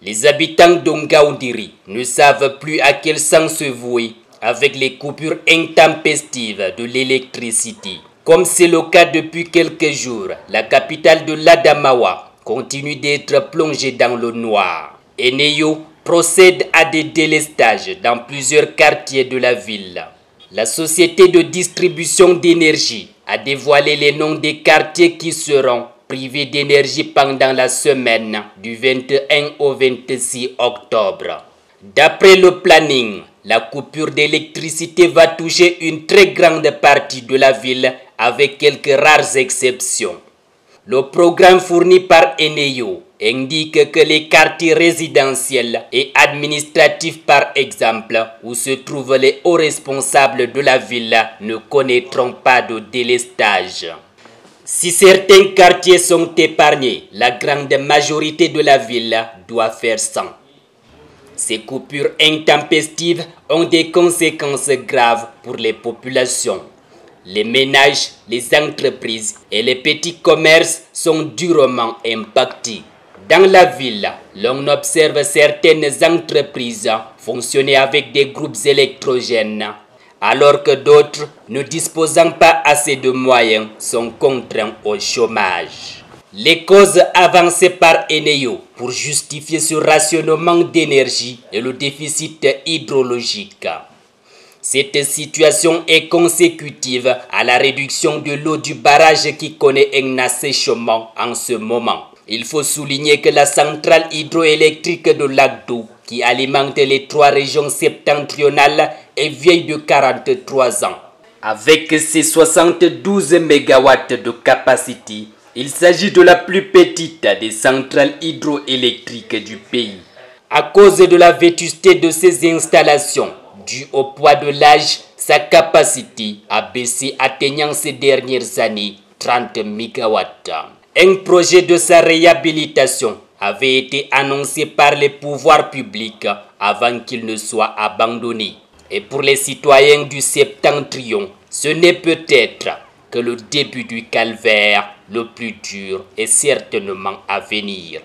Les habitants d'Ongaoundiri ne savent plus à quel sens se vouer avec les coupures intempestives de l'électricité. Comme c'est le cas depuis quelques jours, la capitale de l'Adamawa continue d'être plongée dans le noir. Eneyo procède à des délestages dans plusieurs quartiers de la ville. La société de distribution d'énergie a dévoilé les noms des quartiers qui seront privés d'énergie pendant la semaine du 21 au 26 octobre. D'après le planning, la coupure d'électricité va toucher une très grande partie de la ville avec quelques rares exceptions. Le programme fourni par Eneyo indique que les quartiers résidentiels et administratifs par exemple, où se trouvent les hauts responsables de la ville, ne connaîtront pas de délestage. Si certains quartiers sont épargnés, la grande majorité de la ville doit faire sans. Ces coupures intempestives ont des conséquences graves pour les populations. Les ménages, les entreprises et les petits commerces sont durement impactés. Dans la ville, l'on observe certaines entreprises fonctionner avec des groupes électrogènes, alors que d'autres, ne disposant pas assez de moyens, sont contraints au chômage. Les causes avancées par Eneyo pour justifier ce rationnement d'énergie est le déficit hydrologique. Cette situation est consécutive à la réduction de l'eau du barrage qui connaît un assèchement en ce moment. Il faut souligner que la centrale hydroélectrique de Lagdo, qui alimente les 3 régions septentrionales, est vieille de 43 ans. Avec ses 72 MW de capacité, il s'agit de la plus petite des centrales hydroélectriques du pays. À cause de la vétusté de ces installations, dû au poids de l'âge, sa capacité a baissé, atteignant ces dernières années 30 MW. Un projet de sa réhabilitation avait été annoncé par les pouvoirs publics avant qu'il ne soit abandonné. Et pour les citoyens du Septentrion, ce n'est peut-être que le début du calvaire. Le plus dur est certainement à venir.